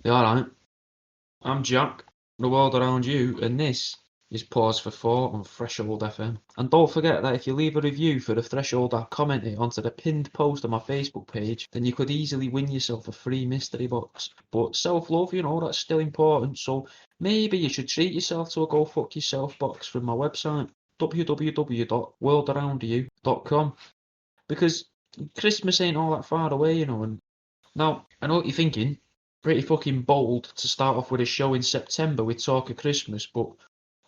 Yeah, alright. I'm Jack, the world around you, and this is Pause for Thought on Threshold FM. And don't forget that if you leave a review for the Threshold I've commented onto the pinned post on my Facebook page, then you could easily win yourself a free mystery box. But self-love, that's still important, so maybe you should treat yourself to a Go Fuck Yourself box from my website, www.worldaroundyou.com. Because Christmas ain't all that far away, and now, I know what you're thinking. Pretty fucking bold to start off with a show in September with talk of Christmas, but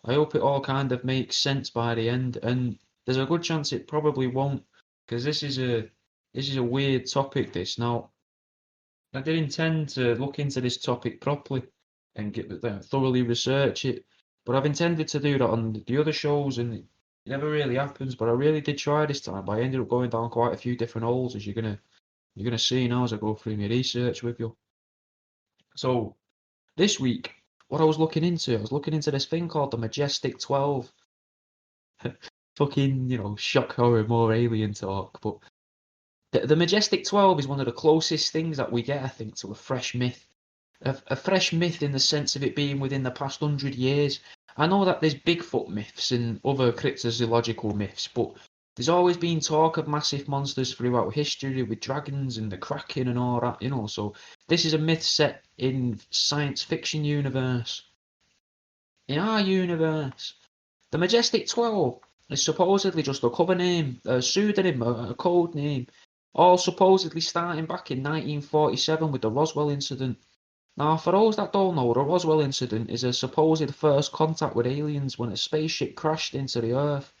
I hope it all kind of makes sense by the end, and there's a good chance it probably won't, because this is a weird topic. This now, I did intend to look into this topic properly and thoroughly research it, but I've intended to do that on the other shows, and it never really happens. But I really did try this time. But I ended up going down quite a few different holes, as you're gonna see now as I go through my research with you. So this week, what I was looking into this thing called the Majestic 12. Fucking, shock horror, more alien talk. But the Majestic 12 is one of the closest things that we get, I think, to a fresh myth. A fresh myth in the sense of it being within the past 100 years. I know that there's Bigfoot myths and other cryptozoological myths, but there's always been talk of massive monsters throughout history with dragons and the Kraken and all that, so this is a myth set in science fiction universe. In our universe, the Majestic 12 is supposedly just a cover name, a pseudonym, a code name, all supposedly starting back in 1947 with the Roswell incident. Now, for those that don't know, the Roswell incident is a supposed first contact with aliens when a spaceship crashed into the Earth.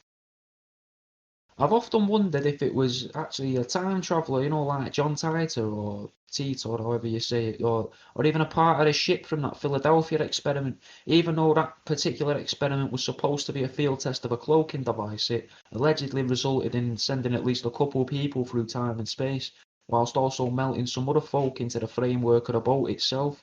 I've often wondered if it was actually a time traveller, like John Titor or Tito, or however you say it, or even a part of the ship from that Philadelphia experiment. Even though that particular experiment was supposed to be a field test of a cloaking device, it allegedly resulted in sending at least a couple of people through time and space, whilst also melting some other folk into the framework of the boat itself.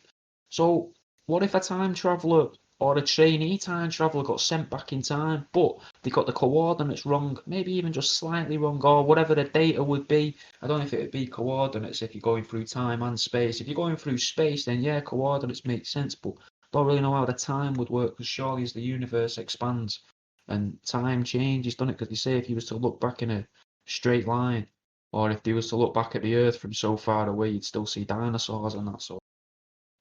So, what if a time traveller or a trainee time traveller got sent back in time, but they got the coordinates wrong, maybe even just slightly wrong, or whatever the data would be? I don't know if it would be coordinates if you're going through time and space. If you're going through space, then yeah, coordinates make sense, but don't really know how the time would work, because surely as the universe expands and time changes, doesn't it? Because they say if you was to look back in a straight line, or if they was to look back at the Earth from so far away, you'd still see dinosaurs and that sort.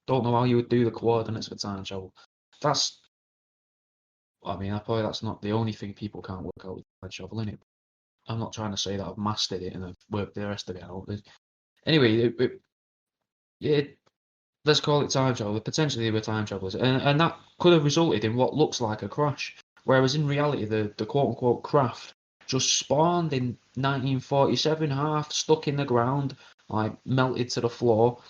Don't know how you would do the coordinates for time travel. That's, probably that's not the only thing people can't work out with time travel, innit? I'm not trying to say that I've mastered it and I've worked the rest of it out. Anyway, yeah, let's call it time travel. Potentially they were time travelers, and that could have resulted in what looks like a crash, whereas in reality the quote-unquote craft just spawned in 1947, half stuck in the ground, like melted to the floor,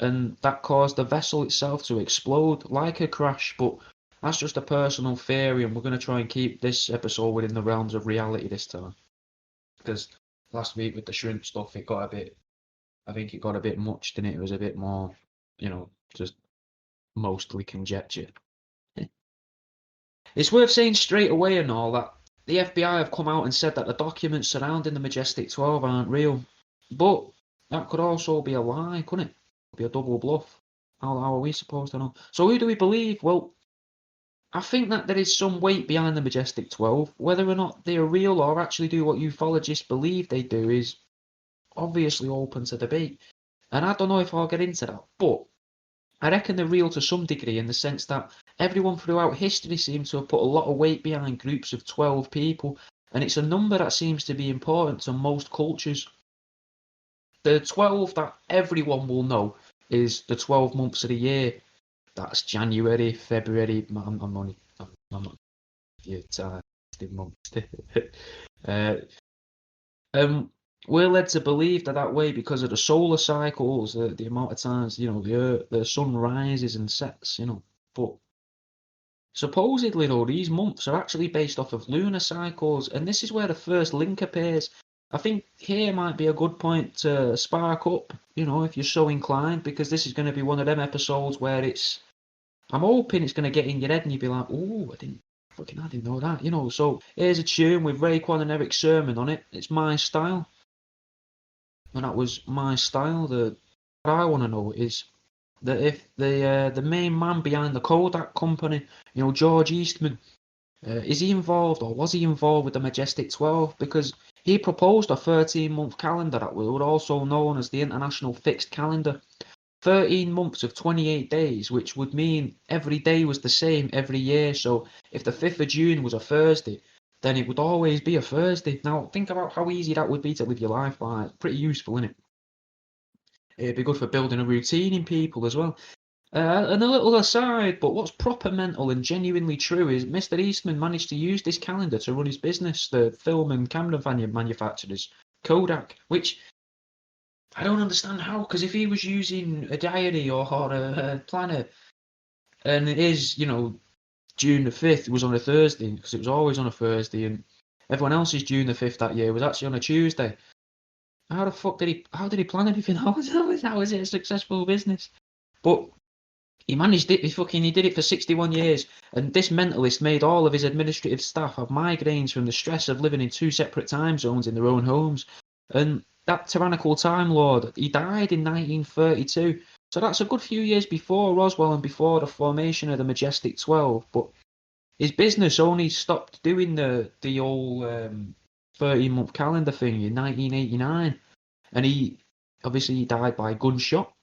and that caused the vessel itself to explode like a crash. But that's just a personal theory, and we're going to try and keep this episode within the realms of reality this time. Because last week with the shrimp stuff, I think it got a bit much, didn't it? It was a bit more, just mostly conjecture. It's worth saying straight away and all that the FBI have come out and said that the documents surrounding the Majestic 12 aren't real. But that could also be a lie, couldn't it? Be a double bluff. How are we supposed to know? So who do we believe? Well, I think that there is some weight behind the Majestic 12. Whether or not they are real or actually do what ufologists believe they do is obviously open to debate. And I don't know if I'll get into that, but I reckon they're real to some degree in the sense that everyone throughout history seems to have put a lot of weight behind groups of 12 people, and it's a number that seems to be important to most cultures. The 12 that everyone will know is the 12 months of the year. That's January, February. I'm not your time months. We're led to believe that way because of the solar cycles, the amount of times the sun rises and sets. But supposedly though, these months are actually based off of lunar cycles, and this is where the first link appears. I think here might be a good point to spark up, if you're so inclined, because this is going to be one of them episodes where I'm hoping it's going to get in your head and you'll be like, oh, I didn't know that, So here's a tune with Raekwon and Eric Sermon on it. It's My Style. And that was My Style. What I want to know is, that if the main man behind the Kodak company, George Eastman, is he involved or was he involved with the Majestic 12? Because he proposed a 13-month calendar that was also known as the International Fixed Calendar. 13 months of 28 days, which would mean every day was the same every year. So if the 5th of June was a Thursday, then it would always be a Thursday. Now, think about how easy that would be to live your life by. Pretty useful, isn't it? It'd be good for building a routine in people as well. And a little aside, but what's proper mental and genuinely true is Mr. Eastman managed to use this calendar to run his business, the film and camera manufacturers, Kodak, which I don't understand how, because if he was using a diary or a planner, and it is, June the 5th was on a Thursday, because it was always on a Thursday, and everyone else's June the 5th that year was actually on a Tuesday. How the fuck how did he plan anything? How was it a successful business? But he managed it, he did it for 61 years, and this mentalist made all of his administrative staff have migraines from the stress of living in 2 separate time zones in their own homes. And that tyrannical Time Lord, he died in 1932, so that's a good few years before Roswell and before the formation of the Majestic 12, but his business only stopped doing the old 13-month calendar thing in 1989, and he died by gunshot.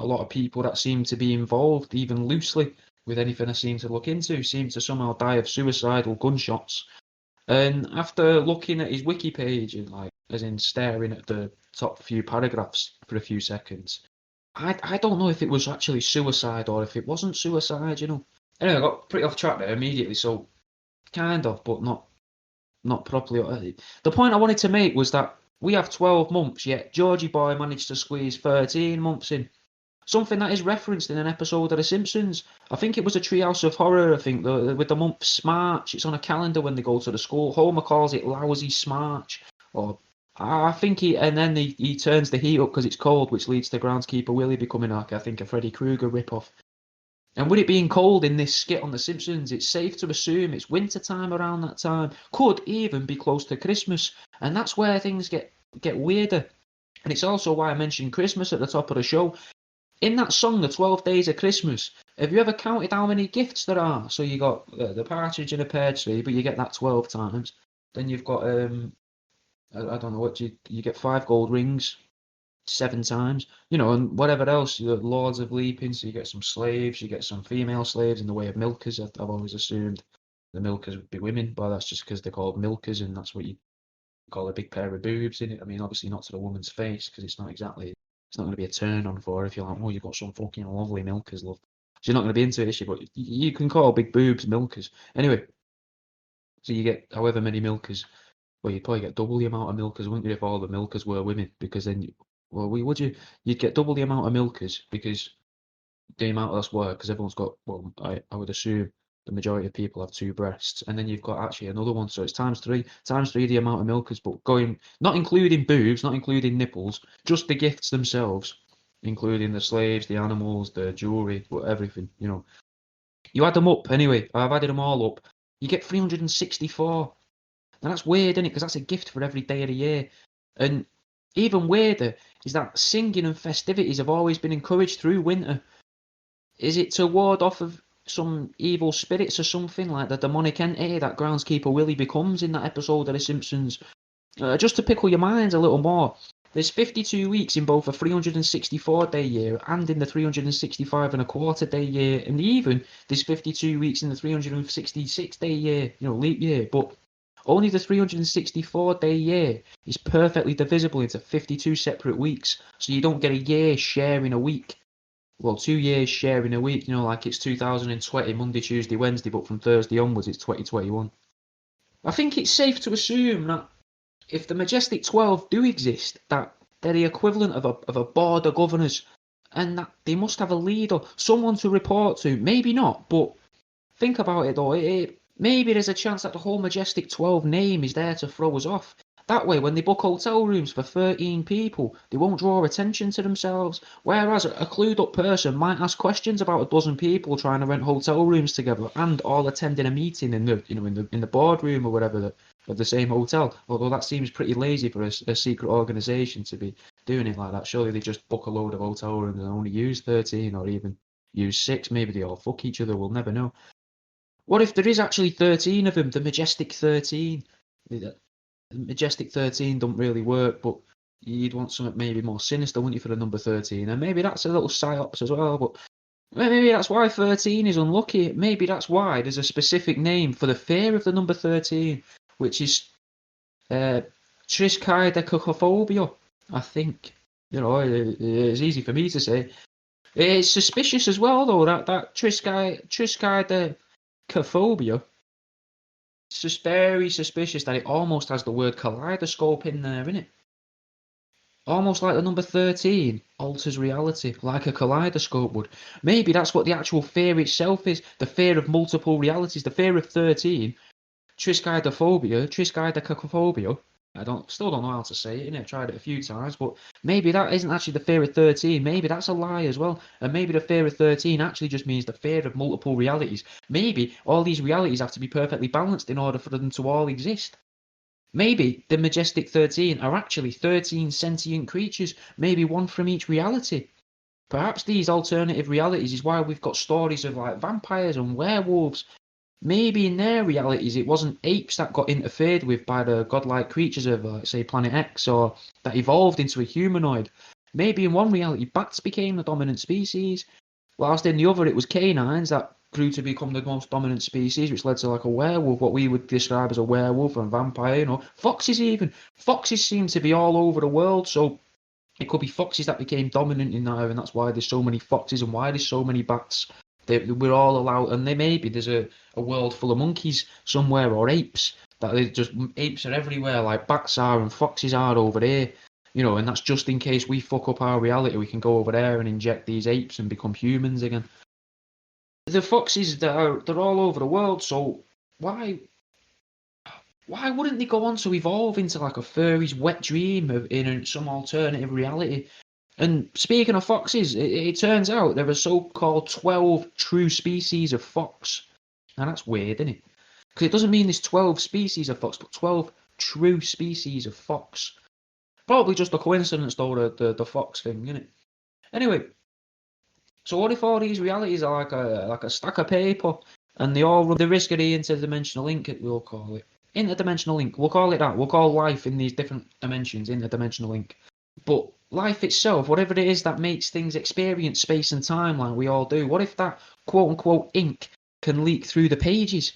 A lot of people that seem to be involved, even loosely, with anything I seem to look into, seem to somehow die of suicidal gunshots. And after looking at his wiki page and as in staring at the top few paragraphs for a few seconds, I don't know if it was actually suicide or if it wasn't suicide, Anyway, I got pretty off track there immediately, so kind of, but not properly. The point I wanted to make was that we have 12 months, yet Georgie Boy managed to squeeze 13 months in. Something that is referenced in an episode of The Simpsons. I think it was a Treehouse of Horror, I think, with the month Smarch. It's on a calendar when they go to the school. Homer calls it lousy Smarch. Or I think and then he turns the heat up because it's cold, which leads to Groundskeeper Willie becoming I think a Freddy Krueger ripoff. And with it being cold in this skit on The Simpsons, it's safe to assume it's winter time around that time. Could even be close to Christmas. And that's where things get weirder. And it's also why I mentioned Christmas at the top of the show. In that song, The 12 Days of Christmas, have you ever counted how many gifts there are? So you got the partridge in a pear tree, but you get that 12 times. Then you've got, I don't know, what you get 5 gold rings 7 times, and whatever else, you got Lords of Leaping, so you get some slaves, you get some female slaves in the way of milkers. I've always assumed the milkers would be women, but that's just because they're called milkers, and that's what you call a big pair of boobs in it. I mean, obviously not to the woman's face, because it's not going to be a turn on for her if you're like, oh, you've got some fucking lovely milkers, love. She's not going to be into it, is she? But you can call big boobs milkers. Anyway, so you get however many milkers. Well, you'd probably get double the amount of milkers, wouldn't you, if all the milkers were women? Because then, you'd get double the amount of milkers because the amount less work, because everyone's got, well, I would assume the majority of people have 2 breasts, and then you've got actually another one, so it's times 3 the amount of milkers, but not including boobs, not including nipples, just the gifts themselves, including the slaves, the animals, the jewelry, everything, You add them up, anyway, I've added them all up, you get 364. Now that's weird, isn't it? Because that's a gift for every day of the year. And even weirder is that singing and festivities have always been encouraged through winter. Is it to ward off of some evil spirits or something, like the demonic entity that Groundskeeper Willie becomes in that episode of The Simpsons? Just to pickle your minds a little more, there's 52 weeks in both a 364-day year and in the 365 and a quarter day year, and even there's 52 weeks in the 366-day year, leap year, but only the 364-day year is perfectly divisible into 52 separate weeks, so you don't get a year sharing a week. Well, 2 years sharing a week, like it's 2020, Monday, Tuesday, Wednesday, but from Thursday onwards it's 2021. I think it's safe to assume that if the Majestic 12 do exist, that they're the equivalent of a board of governors, and that they must have a leader, someone to report to. Maybe not, but think about it though. Maybe there's a chance that the whole Majestic 12 name is there to throw us off. That way, when they book hotel rooms for 13 people, they won't draw attention to themselves. Whereas a clued up person might ask questions about a dozen people trying to rent hotel rooms together and all attending a meeting in the boardroom or whatever of the same hotel. Although that seems pretty lazy for a secret organisation to be doing it like that. Surely they just book a load of hotel rooms and only use 13 or even use 6. Maybe they all fuck each other. We'll never know. What if there is actually 13 of them? The Majestic 13. The Majestic 13 don't really work, but you'd want something maybe more sinister, wouldn't you, for the number 13? And maybe that's a little psyops as well, but maybe that's why 13 is unlucky. Maybe that's why there's a specific name for the fear of the number 13, which is triskaidekakophobia, I think. You know, it's easy for me to say. It's suspicious as well, though, that triskaidekaphobia. It's just very suspicious that it almost has the word kaleidoscope in there, innit? Almost like the number 13 alters reality, like a kaleidoscope would. Maybe that's what the actual fear itself is, the fear of multiple realities, the fear of 13, triskaidekakophobia. Still don't know how to say it, innit? I've tried it a few times, but maybe that isn't actually the fear of 13. Maybe that's a lie as well. And maybe the fear of 13 actually just means the fear of multiple realities. Maybe all these realities have to be perfectly balanced in order for them to all exist. Maybe the Majestic 13 are actually 13 sentient creatures, maybe one from each reality. Perhaps these alternative realities is why we've got stories of like vampires and werewolves. Maybe in their realities it wasn't apes that got interfered with by the godlike creatures of, say, Planet X, or that evolved into a humanoid. Maybe in one reality bats became the dominant species, whilst in the other it was canines that grew to become the most dominant species, which led to like a werewolf, what we would describe as a werewolf and vampire, you know. Foxes even. Foxes seem to be all over the world, so it could be foxes that became dominant in that, and that's why there's so many foxes and why there's so many bats. We're all allowed, and maybe there's a world full of monkeys somewhere, or apes. Apes are everywhere, like bats are and foxes are over there, you know. And that's just in case we fuck up our reality. We can go over there and inject these apes and become humans again. The foxes, they're all over the world, so why wouldn't they go on to evolve into like a furry's wet dream in some alternative reality? And speaking of foxes, it turns out there are so-called 12 true species of fox. Now that's weird, isn't it? Because it doesn't mean there's 12 species of fox, but 12 true species of fox. Probably just a coincidence, though, the fox thing, isn't it? Anyway, so what if all these realities are like a stack of paper, and they all run the risk of the interdimensional link, we'll call it. Interdimensional link, we'll call it that. We'll call life in these different dimensions interdimensional link. But life itself, whatever it is that makes things experience space and time like we all do, what if that quote-unquote ink can leak through the pages?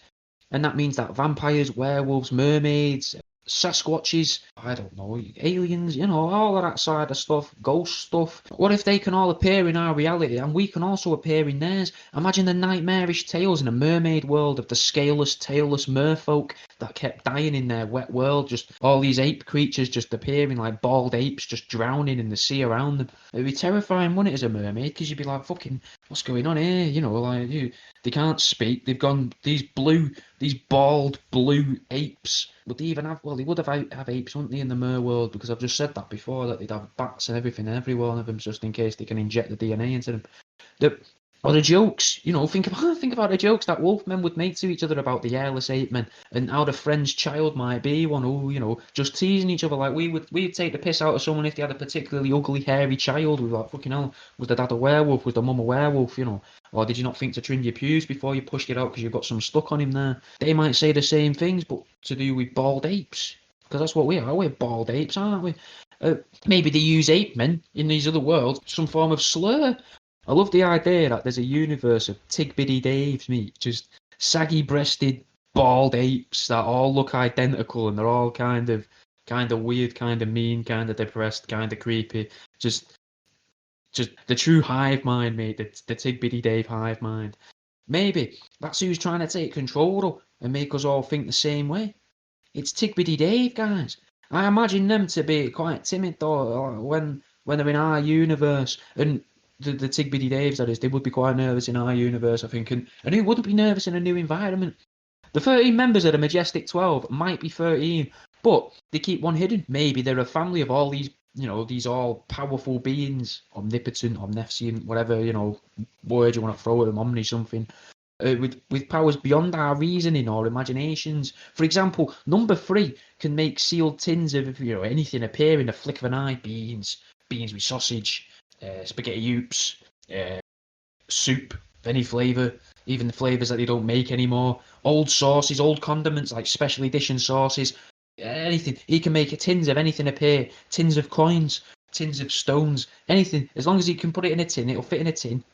And that means that vampires, werewolves, mermaids, Sasquatches, I don't know, aliens, you know, all of that side of stuff, ghost stuff. What if they can all appear in our reality and we can also appear in theirs? Imagine the nightmarish tales in a mermaid world of the scaleless, tailless merfolk that kept dying in their wet world, just all these ape creatures just appearing like bald apes, just drowning in the sea around them. It'd be terrifying, wouldn't it, as a mermaid? Because you'd be like, fucking, what's going on here? You know, like, they can't speak. They've gone, these bald blue apes. Would they even have, well, they would have apes, wouldn't they, in the mer world? Because I've just said that before, that they'd have bats and everything, every one of them, just in case they can inject the DNA into them. Or the jokes, you know, think about the jokes that wolfmen would make to each other about the hairless ape men, and how the friend's child might be one who, you know, just teasing each other. Like we'd take the piss out of someone if they had a particularly ugly, hairy child. We'd be like, fucking hell, was the dad a werewolf? Was the mum a werewolf? You know, or did you not think to trim your pubes before you pushed it out because you've got some stuck on him there? They might say the same things, but to do with bald apes, because that's what we are. We're bald apes, aren't we? Maybe they use ape men in these other worlds, some form of slur. I love the idea that there's a universe of Tigbiddy Daves, mate, just saggy-breasted, bald apes that all look identical, and they're all kind of weird, kind of mean, kind of depressed, kind of creepy. Just the true hive mind, mate, the Tigbiddy Dave hive mind. Maybe that's who's trying to take control and make us all think the same way. It's Tigbiddy Dave, guys. I imagine them to be quite timid, though, when they're in our universe, and the Tigbiddy Daves, that is, they would be quite nervous in our universe, I think, and who wouldn't be nervous in a new environment? The 13 members of the Majestic 12 might be 13, but they keep one hidden. Maybe they're a family of all these, you know, these all powerful beings, omnipotent, omniscient, whatever, you know, word you want to throw at them, omni something, with powers beyond our reasoning or imaginations. For example, number 3 can make sealed tins of, you know, anything appear in the flick of an eye. Beans, beans with sausage, spaghetti hoops, soup of any flavour, even the flavours that they don't make anymore, old sauces, old condiments like special edition sauces, anything. He can make tins of anything appear, tins of coins, tins of stones, anything. As long as he can put it in a tin, it'll fit in a tin.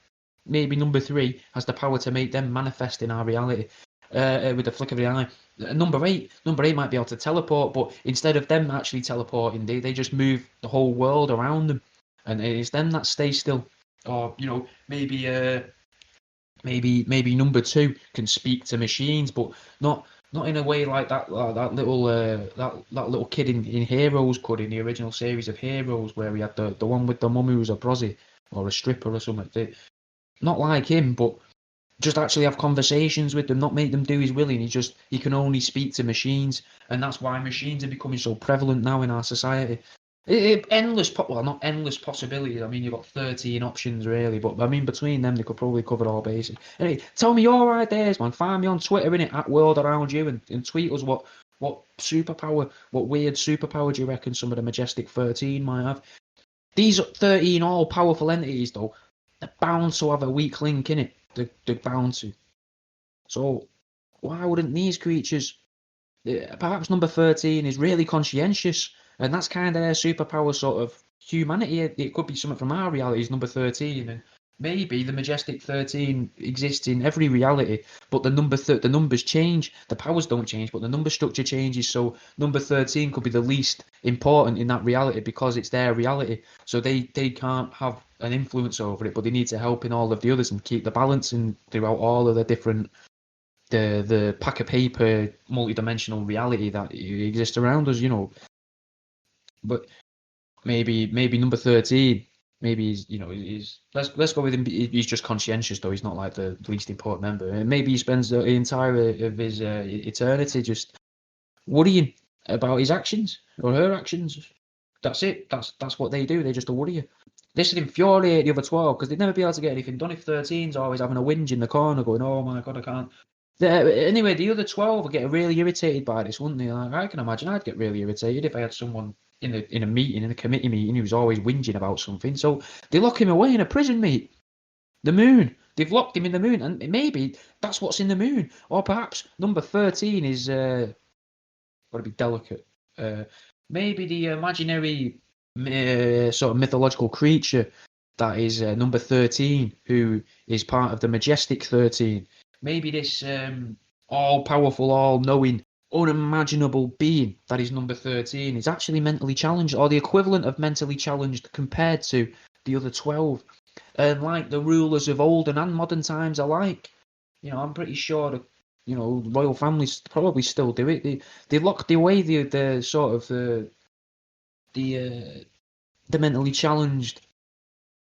Maybe number 3 has the power to make them manifest in our reality with the flick of the eye. Number eight might be able to teleport, but instead of them actually teleporting, they just move the whole world around them, and it's them that stay still. Or maybe number 2 can speak to machines, but not in a way like that little kid in Heroes could in the original series of Heroes, where we had the one with the mum who was a brozzy or a stripper or something. Not like him, but just actually have conversations with them, not make them do his will, and he can only speak to machines, and that's why machines are becoming so prevalent now in our society. Not endless possibilities. I mean, you've got 13 options really, but I mean, between them, they could probably cover all bases. Anyway, tell me your ideas, man. Find me on Twitter, innit, at World Around You, and tweet us what weird superpower do you reckon some of the Majestic 13 might have? These 13 all powerful entities, though, they're bound to have a weak link in it. They're bound to. So why wouldn't these creatures? Perhaps number 13 is really conscientious, and that's kind of their superpower, sort of humanity. It could be something from our reality is number 13, and maybe the Majestic 13 exists in every reality, but the numbers change. The powers don't change, but the number structure changes. So number 13 could be the least important in that reality because it's their reality. So they can't have an influence over it, but they need to help in all of the others and keep the balance in throughout all of the different the pack of paper multi-dimensional reality that exists around us, But maybe number 13, maybe he's let's go with him. He's just conscientious, though. He's not like the least important member. And maybe he spends the entire of his eternity just worrying about his actions or her actions. That's it. That's what they do. They just worry you. This would infuriate the other 12 because they'd never be able to get anything done if 13's always having a whinge in the corner going, oh my God, I can't. Anyway, the other 12 would get really irritated by this, wouldn't they? Like, I can imagine I'd get really irritated if I had someone in a meeting, in a committee meeting, who was always whinging about something. So they lock him away in a prison, mate. The moon. They've locked him in the moon, and maybe that's what's in the moon. Or perhaps number 13 is got to be delicate. Maybe the imaginary sort of mythological creature that is number 13, who is part of the Majestic 13. Maybe this all-powerful, all-knowing, unimaginable being that is number 13 is actually mentally challenged, or the equivalent of mentally challenged compared to the other 12. And like the rulers of olden and modern times alike, I'm pretty sure that, royal families probably still do it. They locked away the sort of the mentally challenged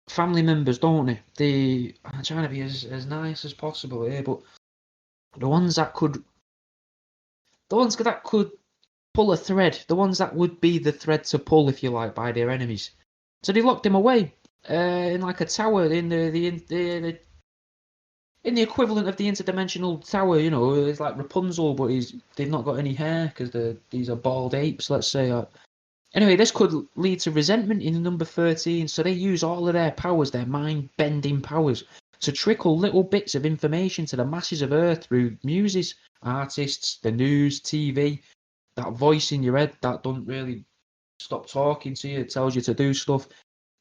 family members, don't they? I'm trying to be as nice as possible here, but the ones that could pull a thread, the ones that would be the thread to pull, if you like, by their enemies. So they locked him away in like a tower in the equivalent of the interdimensional tower. It's like Rapunzel, but they've not got any hair because these are bald apes, let's say. Anyway, this could lead to resentment in number 13, so they use all of their powers, their mind-bending powers, to trickle little bits of information to the masses of Earth through muses, artists, the news, TV, that voice in your head that don't really stop talking to you, it tells you to do stuff.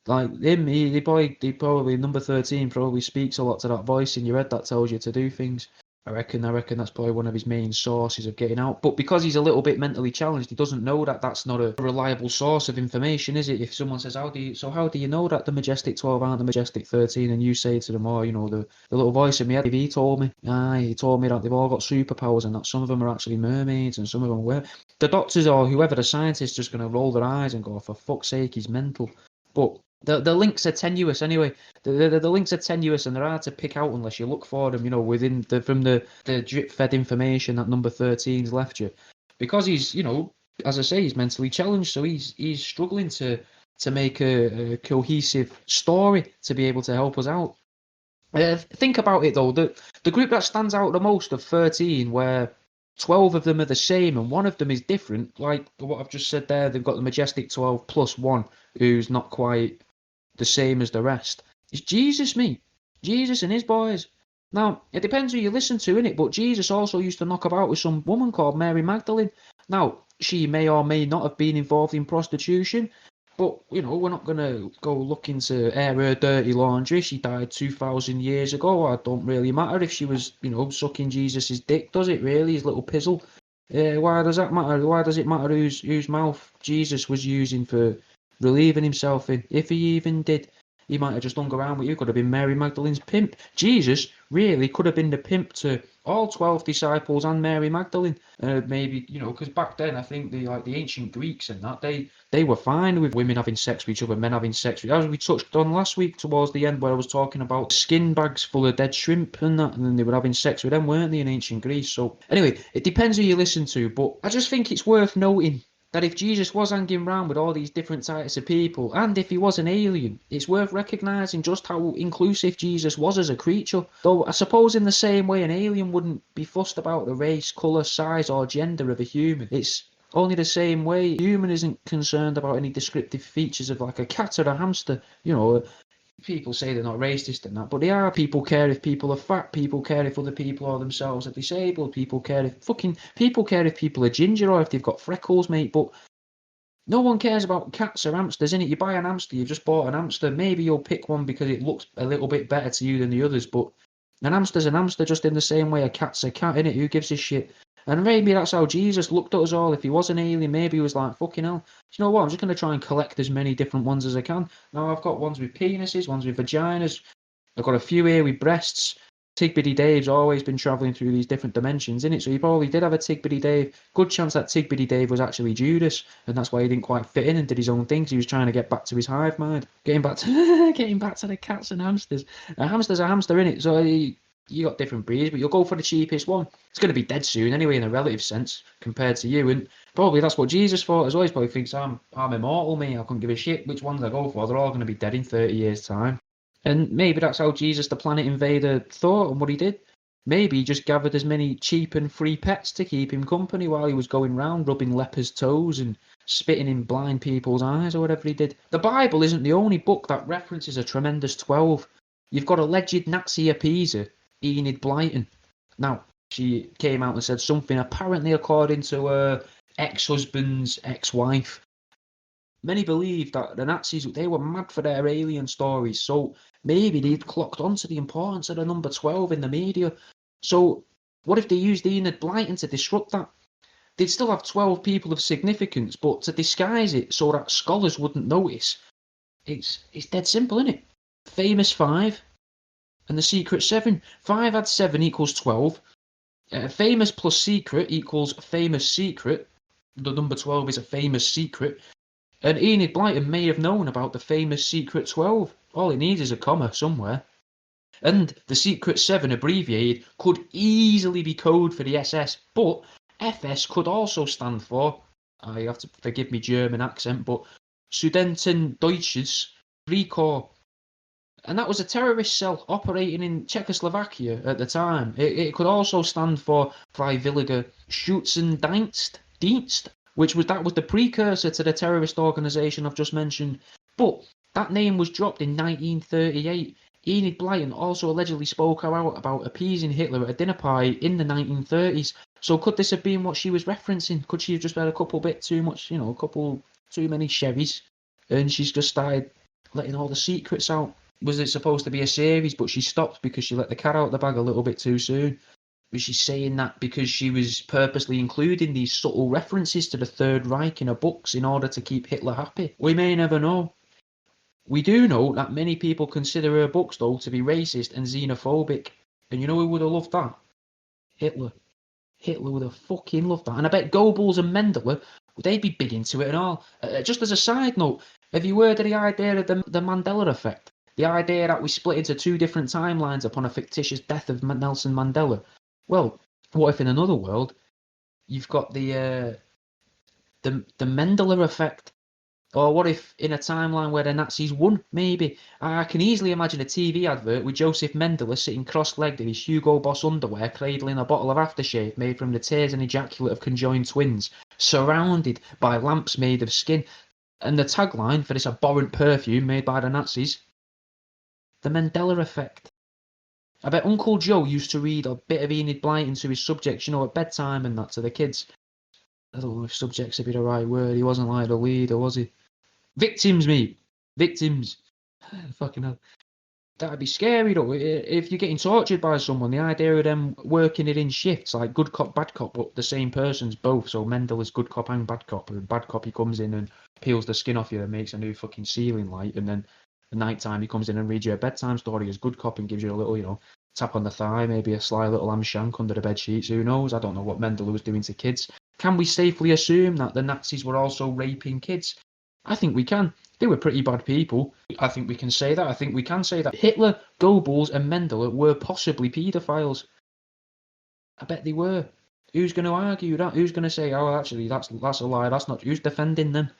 Like him, he probably number 13 probably speaks a lot to that voice in your head that tells you to do things. I reckon that's probably one of his main sources of getting out. But because he's a little bit mentally challenged, he doesn't know that that's not a reliable source of information, is it? If someone says, how do you know that the Majestic 12 aren't the Majestic 13? And you say to them, the little voice in my head, he told me that they've all got superpowers and that some of them are actually mermaids and some of them were. The doctors or whoever the scientist just going to roll their eyes and go, for fuck's sake, he's mental. But the links are tenuous anyway. The links are tenuous and they're hard to pick out unless you look for them, from the drip-fed information that number 13's left you. Because he's, as I say, he's mentally challenged, so he's struggling to make a cohesive story to be able to help us out. Think about it though, the group that stands out the most of 13, where 12 of them are the same and one of them is different, like what I've just said there, they've got the Majestic 12 plus 1. who's not quite the same as the rest. It's Jesus, mate. Jesus and his boys. Now, it depends who you listen to, innit? But Jesus also used to knock about with some woman called Mary Magdalene. Now, she may or may not have been involved in prostitution, but, you know, we're not going to go looking to air her dirty laundry. She died 2,000 years ago. It don't really matter if she was, you know, sucking Jesus' dick, does it really? His little pizzle. Why does that matter? Why does it matter whose mouth Jesus was using for relieving himself in? If he even did, he might have just hung around with you. Could have been Mary Magdalene's pimp. Jesus really could have been the pimp to all 12 disciples and Mary Magdalene. Maybe, you know, because back then I think the ancient Greeks and that they were fine with women having sex with each other, men having sex with, as we touched on last week towards the end, where I was talking about skin bags full of dead shrimp and that, and then they were having sex with them, weren't they, in ancient Greece? So anyway, it depends who you listen to, but I just think it's worth noting that if Jesus was hanging around with all these different types of people, and if he was an alien, it's worth recognising just how inclusive Jesus was as a creature. Though I suppose in the same way an alien wouldn't be fussed about the race, colour, size or gender of a human. It's only the same way a human isn't concerned about any descriptive features of like a cat or a hamster. You know, people say they're not racist and that, but they are. People care if people are fat. People care if other people or themselves are disabled. People care if people are ginger or if they've got freckles, mate. But no one cares about cats or hamsters, innit? You buy an hamster, you've just bought an hamster. Maybe you'll pick one because it looks a little bit better to you than the others, but an hamster's an hamster just in the same way a cat's a cat, innit? Who gives a shit? And maybe that's how Jesus looked at us all. If he was an alien, maybe he was like, fucking hell, you know what, I'm just going to try and collect as many different ones as I can. Now I've got ones with penises, ones with vaginas, I've got a few here with breasts. Tigbiddy Dave's always been travelling through these different dimensions, innit? So he probably did have a Tigbiddy Dave. Good chance that Tigbiddy Dave was actually Judas, and that's why he didn't quite fit in and did his own thing, because he was trying to get back to his hive mind. Getting back to the cats and hamsters. A hamster's a hamster, innit? So you got different breeds, but you'll go for the cheapest one. It's going to be dead soon anyway, in a relative sense, compared to you, and probably that's what Jesus thought as well. He probably thinks, I'm immortal, me, I couldn't give a shit which ones I go for, they're all going to be dead in 30 years' time. And maybe that's how Jesus the Planet Invader thought and what he did. Maybe he just gathered as many cheap and free pets to keep him company while he was going round rubbing lepers' toes and spitting in blind people's eyes or whatever he did. The Bible isn't the only book that references a tremendous 12. You've got alleged Nazi appeaser, Enid Blyton. Now, she came out and said something apparently according to her ex-husband's ex-wife. Many believe that the Nazis, they were mad for their alien stories, so maybe they'd clocked onto the importance of the number 12 in the media. So what if they used Enid Blyton to disrupt that? They'd still have 12 people of significance, but to disguise it so that scholars wouldn't notice, it's dead simple, isn't it? Famous 5 and the secret 7. 5 add 7 equals 12. Famous plus secret equals famous secret. The number 12 is a famous secret. And Enid Blyton may have known about the famous secret 12. All it needs is a comma somewhere. And the secret 7 abbreviated could easily be code for the SS, but FS could also stand for, I have to forgive me German accent, but Studentendeutsches Freikorps. And that was a terrorist cell operating in Czechoslovakia at the time. It could also stand for Freiwilliger Schützendienst, which was the precursor to the terrorist organisation I've just mentioned. But that name was dropped in 1938. Enid Blyton also allegedly spoke out about appeasing Hitler at a dinner party in the 1930s. So could this have been what she was referencing? Could she have just had a couple bit too much, a couple too many sherries, and she's just started letting all the secrets out? Was it supposed to be a series, but she stopped because she let the cat out of the bag a little bit too soon? Was she saying that because she was purposely including these subtle references to the Third Reich in her books in order to keep Hitler happy? We may never know. We do know that many people consider her books, though, to be racist and xenophobic. And you know who would have loved that? Hitler. Hitler would have fucking loved that. And I bet Goebbels and Mendele, they'd be big into it and all. Just as a side note, have you heard of the idea of the Mandela effect? The idea that we split into two different timelines upon a fictitious death of Nelson Mandela? Well, what if in another world you've got the Mendele effect? Or what if in a timeline where the Nazis won? Maybe. I can easily imagine a TV advert with Joseph Mendele sitting cross-legged in his Hugo Boss underwear, cradling a bottle of aftershave made from the tears and ejaculate of conjoined twins, surrounded by lamps made of skin. And the tagline for this abhorrent perfume made by the Nazis, the Mandela effect. I bet Uncle Joe used to read a bit of Enid Blyton to his subjects, at bedtime and that to the kids. I don't know if subjects would be the right word. He wasn't like the leader, was he? Victims, mate. Victims. Fucking hell. That'd be scary though. If you're getting tortured by someone, the idea of them working it in shifts, like good cop, bad cop, but the same person's both. So Mendel is good cop and bad cop. And bad cop, he comes in and peels the skin off you and makes a new fucking ceiling light. And then at night time, he comes in and reads you a bedtime story as good cop and gives you a little, tap on the thigh, maybe a sly little lamb shank under the bed sheets. Who knows? I don't know what Mendel was doing to kids. Can we safely assume that the Nazis were also raping kids? I think we can. They were pretty bad people. I think we can say that. I think we can say that Hitler, Goebbels, and Mendel were possibly paedophiles. I bet they were. Who's going to argue that? Who's going to say, oh, actually, that's a lie. That's not. Who's defending them?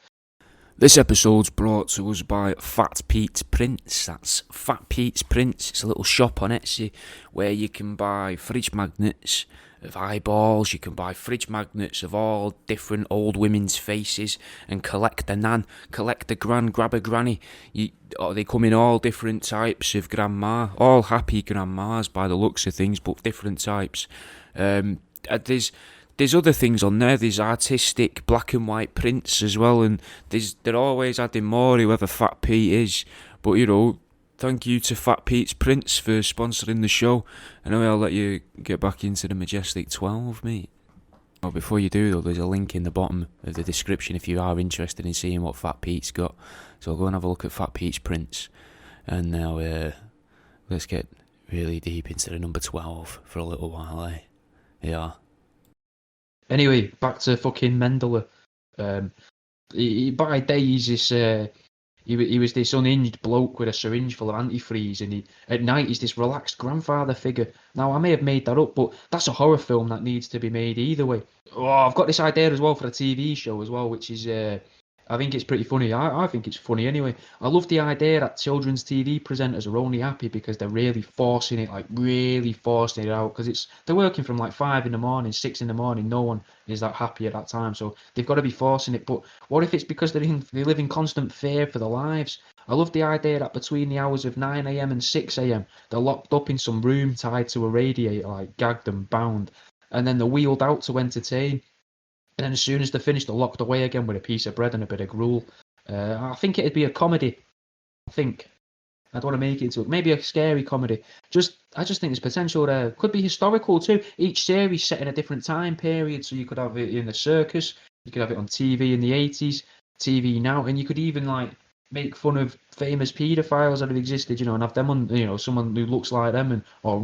This episode's brought to us by Fat Pete's Prints. That's Fat Pete's Prints. It's a little shop on Etsy where you can buy fridge magnets of eyeballs. You can buy fridge magnets of all different old women's faces and collect the nan, collect the gran, grab a granny. They come in all different types of grandma, all happy grandmas by the looks of things, but different types. There's other things on there. There's artistic black and white prints as well, and they're always adding more, whoever Fat Pete is. But thank you to Fat Pete's Prints for sponsoring the show. Anyway, I'll let you get back into the Majestic 12, mate. Well, before you do though, there's a link in the bottom of the description if you are interested in seeing what Fat Pete's got. So go and have a look at Fat Pete's Prints. And now let's get really deep into the number 12 for a little while, eh? Yeah. Anyway, back to fucking Mendele. By day he's this. He was this unhinged bloke with a syringe full of antifreeze, and at night he's this relaxed grandfather figure. Now I may have made that up, but that's a horror film that needs to be made either way. Oh, I've got this idea as well for a TV show as well, which is I think it's pretty funny. I think it's funny anyway. I love the idea that children's TV presenters are only happy because they're really forcing it out, because they're working from like 5 in the morning, 6 in the morning. No one is that happy at that time, so they've got to be forcing it. But what if it's because they live in constant fear for their lives? I love the idea that between the hours of 9 a.m. and 6 a.m. they're locked up in some room tied to a radiator, like gagged and bound, and then they're wheeled out to entertain. And then as soon as they're finished, they're locked away again with a piece of bread and a bit of gruel. I think it'd be a comedy. I don't want to make it into maybe a scary comedy. I just think there's potential there. Could be historical too. Each series set in a different time period, so you could have it in the circus, you could have it on TV in the 80s, TV now, and you could even like make fun of famous paedophiles that have existed, and have them on, someone who looks like them, or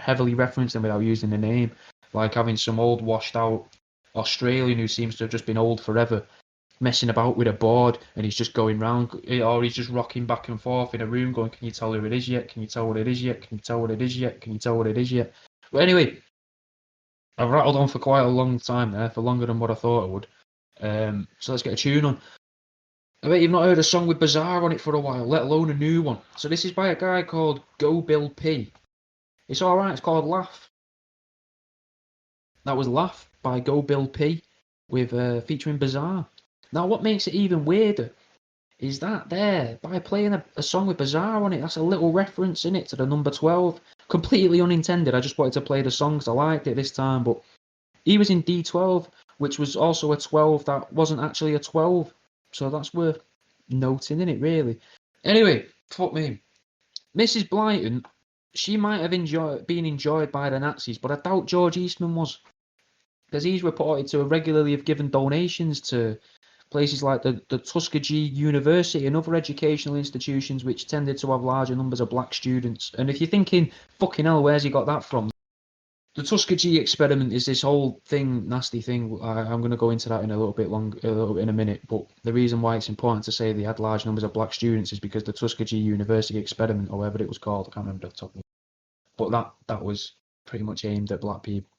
heavily reference them without using the name, like having some old washed out Australian who seems to have just been old forever, messing about with a board, and he's just going round, or he's just rocking back and forth in a room going, can you tell who it is yet? Can you tell what it is yet? Can you tell what it is yet? Can you tell what it is yet? But anyway, I've rattled on for quite a long time there, for longer than what I thought I would. So let's get a tune on. I bet you've not heard a song with Bizarre on it for a while, let alone a new one. So this is by a guy called Go Bill P. It's alright, it's called Laugh. That was Laugh by Go Bill P with featuring Bizarre. Now what makes it even weirder is that there, by playing a song with Bizarre on it, that's a little reference in it to the number 12. Completely unintended. I just wanted to play the song because I liked it this time, but he was in D12, which was also a 12 that wasn't actually a 12. So that's worth noting, isn't it, really? Anyway, fuck me. Mrs. Blyton, she might have been enjoyed by the Nazis, but I doubt George Eastman was. Because he's reported to regularly have given donations to places like the Tuskegee University and other educational institutions which tended to have larger numbers of black students. And if you're thinking, fucking hell, where's he got that from? The Tuskegee experiment is this whole nasty thing. I'm going to go into that in a little bit in a minute. But the reason why it's important to say they had large numbers of black students is because the Tuskegee University experiment, or whatever it was called, I can't remember the top. But that was pretty much aimed at black people.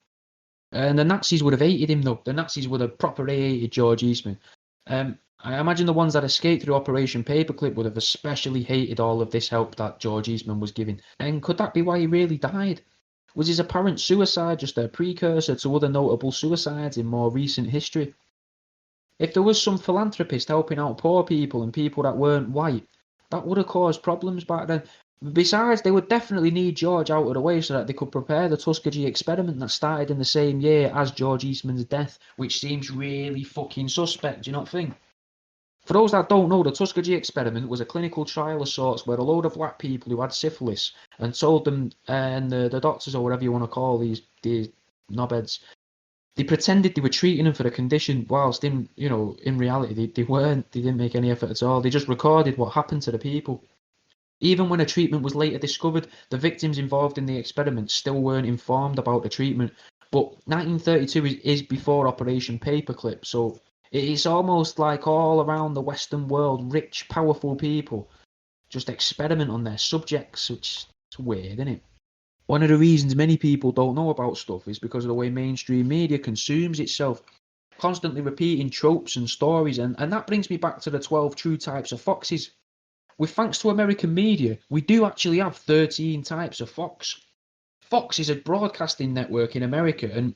And the Nazis would have hated him, though. The Nazis would have properly hated George Eastman. I imagine the ones that escaped through Operation Paperclip would have especially hated all of this help that George Eastman was giving. And could that be why he really died? Was his apparent suicide just a precursor to other notable suicides in more recent history? If there was some philanthropist helping out poor people and people that weren't white, that would have caused problems back then. Besides, they would definitely need George out of the way so that they could prepare the Tuskegee experiment that started in the same year as George Eastman's death, which seems really fucking suspect, do you not think? For those that don't know, the Tuskegee experiment was a clinical trial of sorts where a load of black people who had syphilis and told them, and the doctors or whatever you want to call these knobheads, they pretended they were treating them for the condition, whilst in reality they weren't. They didn't make any effort at all. They just recorded what happened to the people. Even when a treatment was later discovered, the victims involved in the experiment still weren't informed about the treatment. But 1932 is before Operation Paperclip, so it's almost like all around the Western world, rich, powerful people just experiment on their subjects, which is weird, isn't it? One of the reasons many people don't know about stuff is because of the way mainstream media consumes itself, constantly repeating tropes and stories, and that brings me back to the 12 true types of foxes. With thanks to American media, we do actually have 13 types of fox. Fox is a broadcasting network in America, and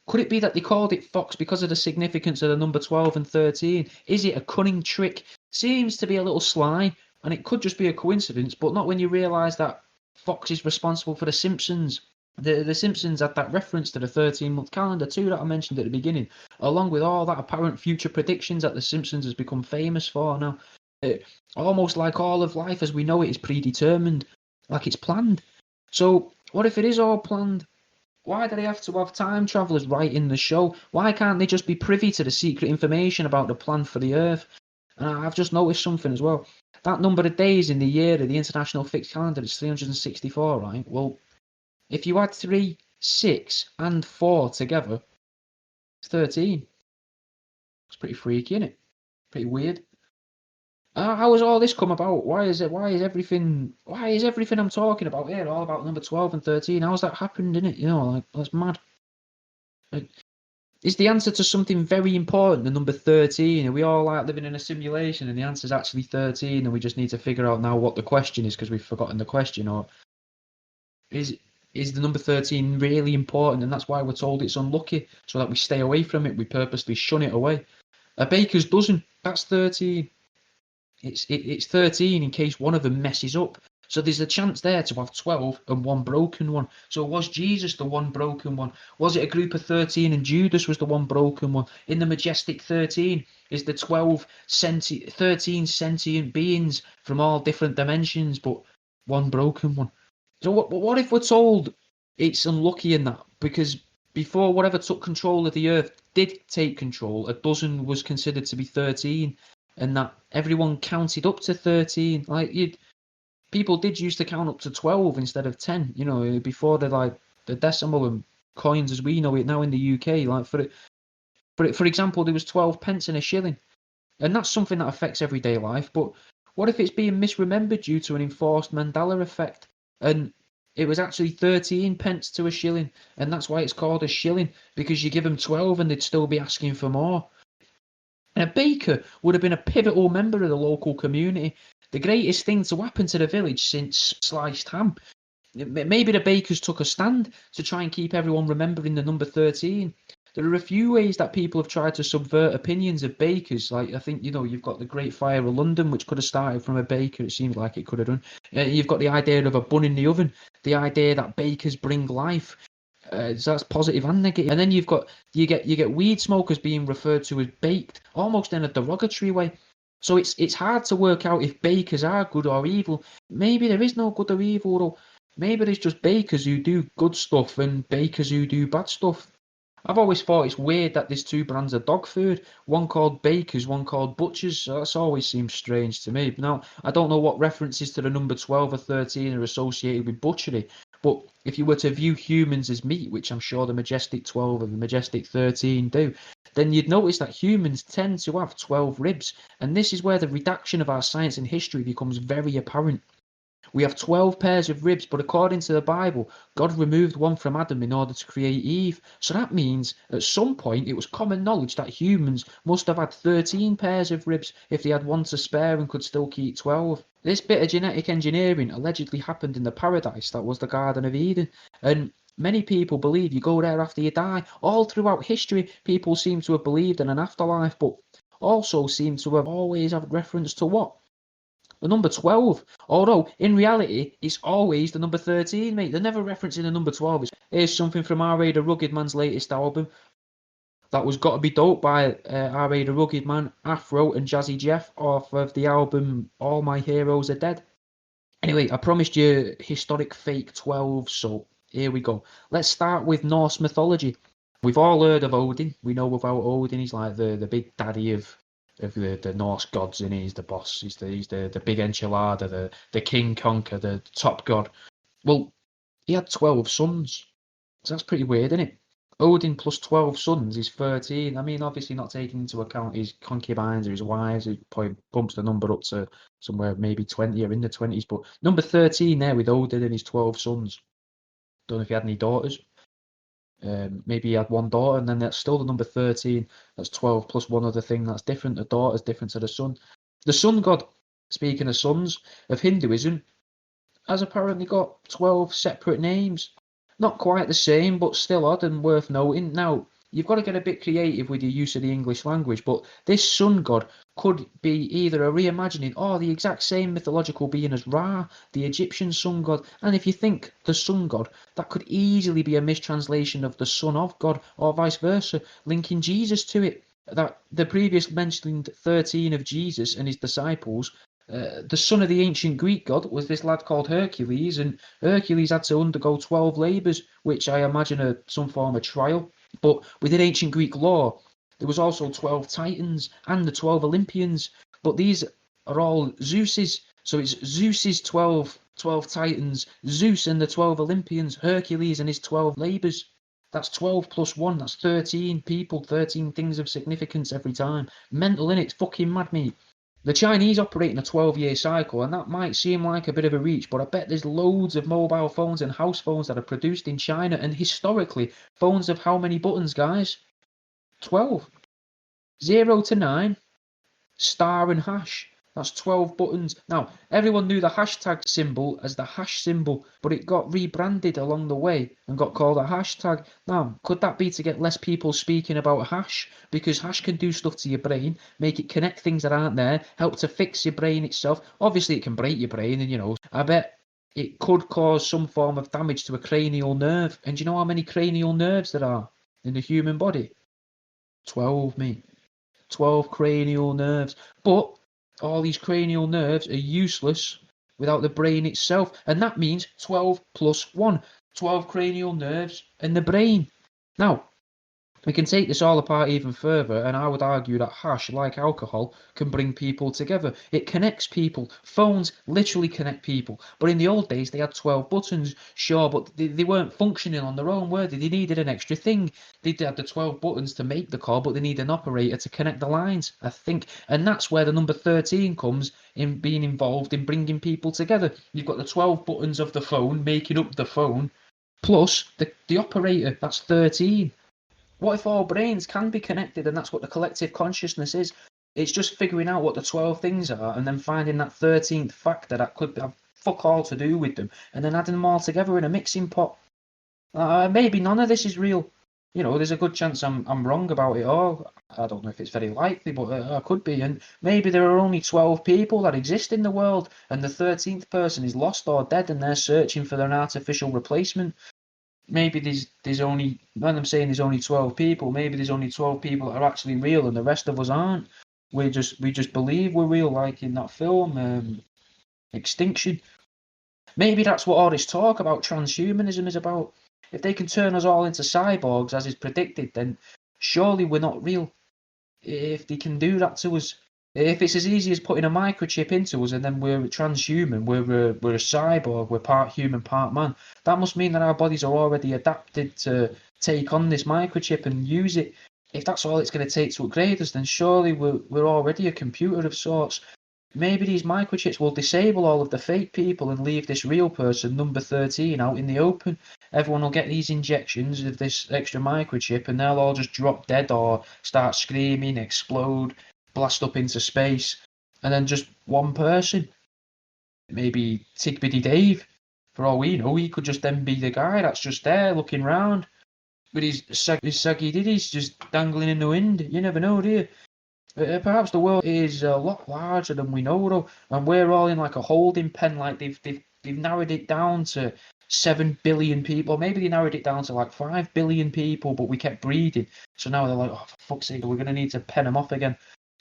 could it be that they called it Fox because of the significance of the number 12 and 13? Is it a cunning trick? Seems to be a little sly, and it could just be a coincidence, but not when you realise that Fox is responsible for The Simpsons. The Simpsons had that reference to the 13-month calendar too that I mentioned at the beginning, along with all that apparent future predictions that The Simpsons has become famous for now. Almost like all of life as we know it is predetermined, like it's planned. So what if it is all planned? Why do they have to have time travellers writing the show? Why can't they just be privy to the secret information about the plan for the Earth? And I've just noticed something as well. That number of days in the year of the International Fixed Calendar is 364, right? Well, if you add 3, 6, and 4 together, it's 13. It's pretty freaky, isn't it? Pretty weird. How has all this come about? Why is everything I'm talking about here all about number 12 and 13? How's that happened, innit? Like, that's mad. Is the answer to something very important the number 13? Are we all like living in a simulation and the answer's actually 13 and we just need to figure out now what the question is because we've forgotten the question? Or is the number 13 really important and that's why we're told it's unlucky so that we stay away from it, we purposely shun it away? A baker's dozen, that's 13. It's 13 in case one of them messes up. So there's a chance there to have 12 and one broken one. So was Jesus the one broken one? Was it a group of 13 and Judas was the one broken one? In the Majestic 13 is the 13 sentient beings from all different dimensions, but one broken one. So what if we're told it's unlucky in that? Because before whatever took control of the earth did take control, a dozen was considered to be 13, and that everyone counted up to 13. Like people did used to count up to 12 instead of 10, before the decimal and coins as we know it now in the UK. Like for example, there was 12 pence in a shilling, and that's something that affects everyday life. But what if it's being misremembered due to an enforced Mandela effect, and it was actually 13 pence to a shilling, and that's why it's called a shilling, because you give them 12 and they'd still be asking for more. And a baker would have been a pivotal member of the local community, the greatest thing to happen to the village since sliced ham. Maybe the bakers took a stand to try and keep everyone remembering the number 13. There are a few ways that people have tried to subvert opinions of bakers. Like, I think, you've got the Great Fire of London, which could have started from a baker. It seems like it could have done. You've got the idea of a bun in the oven, the idea that bakers bring life. So that's positive and negative. And then you get weed smokers being referred to as baked, almost in a derogatory way. So it's hard to work out if bakers are good or evil. Maybe there is no good or evil, though. Maybe there's just bakers who do good stuff and bakers who do bad stuff. I've always thought it's weird that there's two brands of dog food, one called Bakers, one called Butchers. So that's always seems strange to me. Now, I don't know what references to the number 12 or 13 are associated with butchery, but if you were to view humans as meat, which I'm sure the Majestic 12 and the Majestic 13 do, then you'd notice that humans tend to have 12 ribs, and this is where the redaction of our science and history becomes very apparent. We have 12 pairs of ribs, but according to the Bible, God removed one from Adam in order to create Eve. So that means at some point it was common knowledge that humans must have had 13 pairs of ribs if they had one to spare and could still keep 12. This bit of genetic engineering allegedly happened in the paradise that was the Garden of Eden. And Many people believe you go there after you die. All throughout history, people seem to have believed in an afterlife, but also seem to have always had reference to what? The number 12. Although, in reality, it's always the number 13, mate. They're never referencing the number 12. Here's something from R.A. the Rugged Man's latest album. That was Gotta Be Dope by R.A. the Rugged Man, Afro and Jazzy Jeff off of the album All My Heroes Are Dead. Anyway, I promised you historic fake 12, so here we go. Let's start with Norse mythology. We've all heard of Odin. We know about Odin. He's like the big daddy of the Norse gods, and he's the boss. He's the big enchilada, the king conquer, the top god. Well, he had 12 sons. So that's pretty weird, isn't it? Odin plus 12 sons is 13. I mean, obviously not taking into account his concubines or his wives. It probably bumps the number up to somewhere maybe 20 or in the 20s. But number 13 there with Odin and his 12 sons. Don't know if he had any daughters. Maybe he had one daughter, and then that's still the number 13. That's 12 plus one other thing that's different. The daughter's different to the son. The sun god, speaking of sons, of Hinduism, has apparently got 12 separate names. Not quite the same, but still odd and worth noting. Now, you've got to get a bit creative with your use of the English language, but this sun god could be either a reimagining or the exact same mythological being as Ra, the Egyptian sun god. And if you think the sun god, that could easily be a mistranslation of the son of God, or vice versa, linking Jesus to it. That the previous mentioned 13 of Jesus and his disciples, the son of the ancient Greek god was this lad called Hercules, and Hercules had to undergo 12 labours, which I imagine are some form of trial. But within ancient Greek law, there was also 12 Titans and the 12 Olympians, but these are all Zeus's. So it's Zeus's 12 Titans, Zeus and the 12 Olympians, Hercules and his 12 labours. That's 12 plus 1, that's 13 people, 13 things of significance every time. Mental, innit? It's fucking mad, mate. The Chinese operate in a 12-year cycle, and that might seem like a bit of a reach, but I bet there's loads of mobile phones and house phones that are produced in China, and historically, phones have how many buttons, guys? 12. 0 to 9, star and hash. That's 12 buttons. Now, everyone knew the hashtag symbol as the hash symbol, but it got rebranded along the way and got called a hashtag. Now, could that be to get less people speaking about hash? Because hash can do stuff to your brain, make it connect things that aren't there, help to fix your brain itself. Obviously, it can break your brain, and I bet it could cause some form of damage to a cranial nerve. And do you know how many cranial nerves there are in the human body? 12, mate. 12 cranial nerves. But all these cranial nerves are useless without the brain itself, and that means 12 plus 1. 12 cranial nerves and the brain. Now, we can take this all apart even further, and I would argue that hash, like alcohol, can bring people together. It connects people. Phones literally connect people. But in the old days, they had 12 buttons, sure, but they weren't functioning on their own, were they? They needed an extra thing. They had the 12 buttons to make the call, but they need an operator to connect the lines, I think. And that's where the number 13 comes in, being involved in bringing people together. You've got the 12 buttons of the phone making up the phone, plus the operator, that's 13. What if all brains can be connected, and that's what the collective consciousness is? It's just figuring out what the 12 things are and then finding that 13th factor that could have fuck all to do with them, and then adding them all together in a mixing pot. Maybe none of this is real. There's a good chance I'm wrong about it all. I don't know if it's very likely, but I could be. And maybe there are only 12 people that exist in the world, and the 13th person is lost or dead, and they're searching for an artificial replacement. Maybe there's only, when I'm saying there's only 12 people, maybe there's only 12 people that are actually real and the rest of us aren't. We just believe we're real, like in that film, Extinction. Maybe that's what all this talk about transhumanism is about. If they can turn us all into cyborgs, as is predicted, then surely we're not real. If they can do that to us, if it's as easy as putting a microchip into us and then we're transhuman, we're a cyborg, we're part human, part man, that must mean that our bodies are already adapted to take on this microchip and use it. If that's all it's going to take to upgrade us, then surely we're already a computer of sorts. Maybe these microchips will disable all of the fake people and leave this real person, number 13, out in the open. Everyone will get these injections of this extra microchip and they'll all just drop dead or start screaming, explode, blast up into space, and then just one person, maybe Tigbiddy Dave, For all we know, he could just then be the guy that's just there looking round with his saggy diddies just dangling in the wind. You never know, do you? Perhaps the world is a lot larger than we know, though, and we're all in like a holding pen. Like they've narrowed it down to 7 billion people. Maybe they narrowed it down to like 5 billion people, but we kept breeding. So now they're like, oh, for fuck's sake, we're gonna need to pen them off again.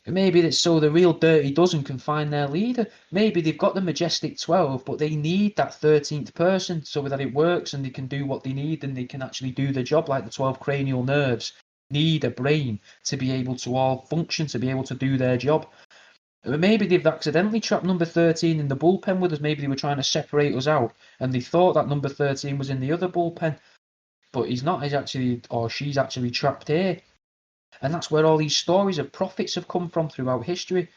Maybe it's so the real Dirty Dozen can find their leader. Maybe they've got the Majestic 12, but they need that 13th person so that it works and they can do what they need and they can actually do the job, like the 12 cranial nerves need a brain to be able to all function, to be able to do their job. Maybe they've accidentally trapped number 13 in the bullpen with us. Maybe they were trying to separate us out and they thought that number 13 was in the other bullpen. But he's not, he's actually, or she's actually trapped here. And that's where all these stories of prophets have come from throughout history.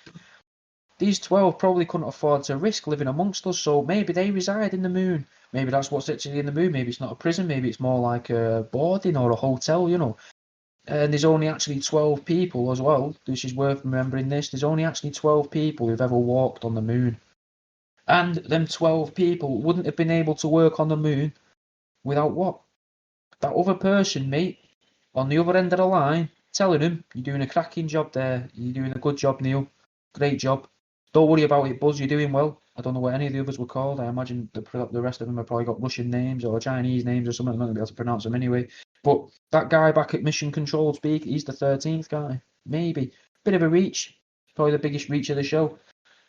These 12 probably couldn't afford to risk living amongst us, so maybe they reside in the moon. Maybe that's what's actually in the moon. Maybe it's not a prison, maybe it's more like a boarding or a hotel, you know. And there's only actually 12 people as well. This is worth remembering this. There's only actually 12 people who've ever walked on the moon. And them 12 people wouldn't have been able to work on the moon without what? That other person, mate, on the other end of the line, telling him, you're doing a cracking job there. You're doing a good job, Neil. Great job. Don't worry about it, Buzz. You're doing well. I don't know what any of the others were called. I imagine the rest of them have probably got Russian names or Chinese names or something. I'm not going to be able to pronounce them anyway. But that guy back at Mission Control speak, he's the 13th guy. Maybe. Bit of a reach. Probably the biggest reach of the show.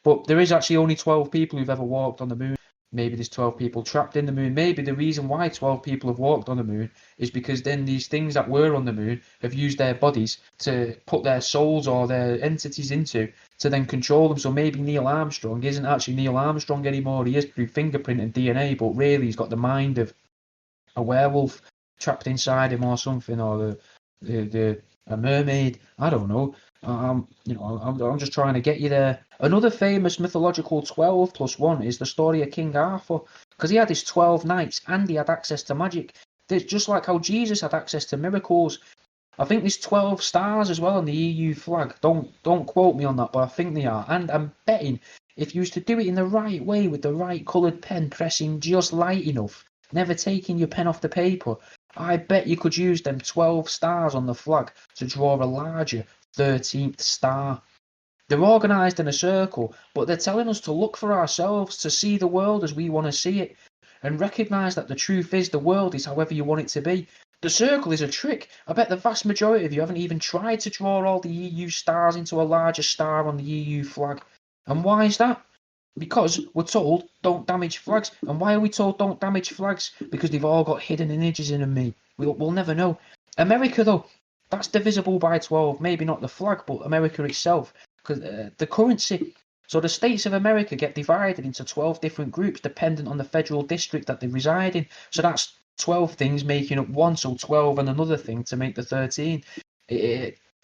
But there is actually only 12 people who've ever walked on the moon. Maybe there's 12 people trapped in the moon. Maybe the reason why 12 people have walked on the moon is because then these things that were on the moon have used their bodies to put their souls or their entities into to then control them. So maybe Neil Armstrong isn't actually Neil Armstrong anymore. He is through fingerprint and DNA, but really he's got the mind of a werewolf trapped inside him or something, or a mermaid. I don't know. I'm just trying to get you there. Another famous mythological 12 plus 1 is the story of King Arthur, because he had his 12 knights and he had access to magic. There's just like how Jesus had access to miracles. I think there's 12 stars as well on the EU flag. Don't quote me on that, but I think they are. And I'm betting if you used to do it in the right way with the right coloured pen, pressing just light enough, never taking your pen off the paper, I bet you could use them 12 stars on the flag to draw a larger 13th star. They're organised in a circle, but they're telling us to look for ourselves, to see the world as we want to see it, and recognise that the truth is the world is however you want it to be. The circle is a trick. I bet the vast majority of you haven't even tried to draw all the EU stars into a larger star on the EU flag. And why is that? Because we're told don't damage flags. And why are we told don't damage flags? Because they've all got hidden images in them. We'll never know. America, though, that's divisible by 12. Maybe not the flag, but America itself. Because the currency. So the states of America get divided into 12 different groups dependent on the federal district that they reside in. So that's 12 things making up one, so 12 and another thing to make the 13.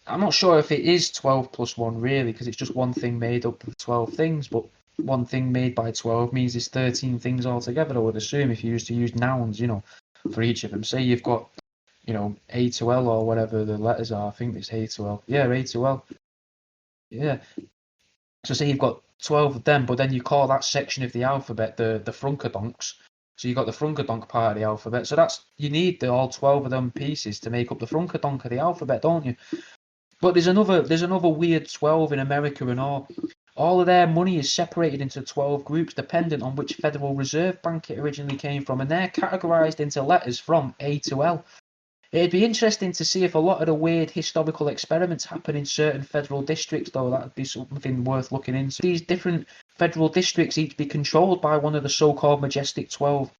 I'm not sure if it is 12 plus 1 really, because it's just one thing made up of 12 things, but one thing made by 12 means there's 13 things altogether, I would assume, if you used to use nouns, for each of them. Say you've got, A to L or whatever the letters are. I think it's A to L. Yeah, A to L. Yeah. So say you've got 12 of them, but then you call that section of the alphabet the frunkadonks. So you've got the frunkadonk part of the alphabet. So you need all 12 of them pieces to make up the frunkadonk of the alphabet, don't you? But there's another weird 12 in America and all. All of their money is separated into 12 groups dependent on which Federal Reserve Bank it originally came from, and they're categorised into letters from A to L. It'd be interesting to see if a lot of the weird historical experiments happen in certain federal districts, though. That'd be something worth looking into. These different federal districts each be controlled by one of the so-called Majestic 12.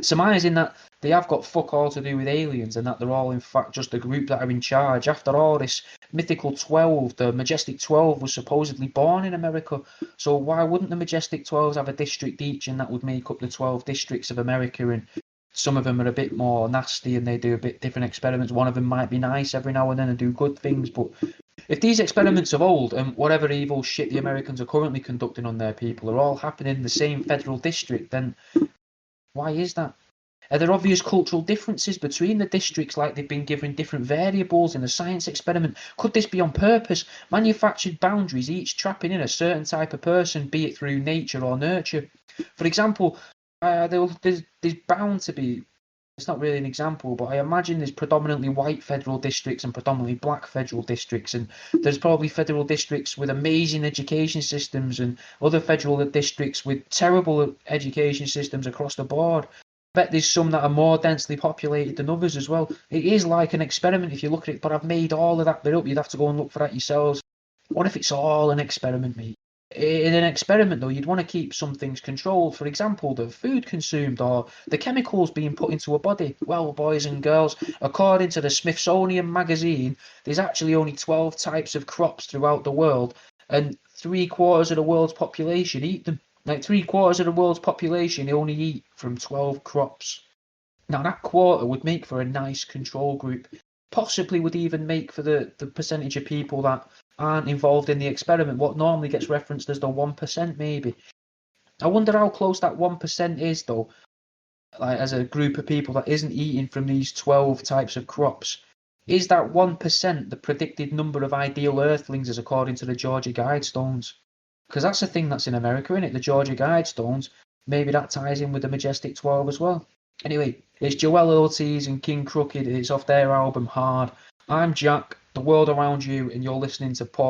Surmising that they have got fuck all to do with aliens and that they're all in fact just a group that are in charge. After all, this mythical 12, the Majestic 12, was supposedly born in America. So why wouldn't the Majestic 12s have a district each, and that would make up the 12 districts of America? And some of them are a bit more nasty and they do a bit different experiments. One of them might be nice every now and then and do good things. But if these experiments of old and whatever evil shit the Americans are currently conducting on their people are all happening in the same federal district, then why is that? Are there obvious cultural differences between the districts, like they've been given different variables in a science experiment? Could this be on purpose? Manufactured boundaries, each trapping in a certain type of person, be it through nature or nurture. For example, There's bound to be. It's not really an example, but I imagine there's predominantly white federal districts and predominantly black federal districts, and there's probably federal districts with amazing education systems and other federal districts with terrible education systems across the board. I bet there's some that are more densely populated than others as well. It is like an experiment if you look at it, but I've made all of that bit up. You'd have to go and look for that yourselves. What if it's all an experiment, mate? In an experiment, though, you'd want to keep some things controlled. For example, the food consumed or the chemicals being put into a body. Well, boys and girls, according to the Smithsonian magazine, there's actually only 12 types of crops throughout the world, and 3/4 of the world's population eat them. Like 3/4 of the world's population only eat from 12 crops. Now, that quarter would make for a nice control group. Possibly would even make for the percentage of people that aren't involved in the experiment, what normally gets referenced as the 1%, maybe. I wonder how close that 1% is, though, like as a group of people that isn't eating from these 12 types of crops. Is that 1% the predicted number of ideal earthlings as according to the Georgia Guidestones? Because that's a thing that's in America, isn't it? The Georgia Guidestones. Maybe that ties in with the Majestic 12 as well. Anyway, it's Joel Ortiz and King Crooked. It's off their album Hard. I'm Jack, the world around you, and you're listening to Paul.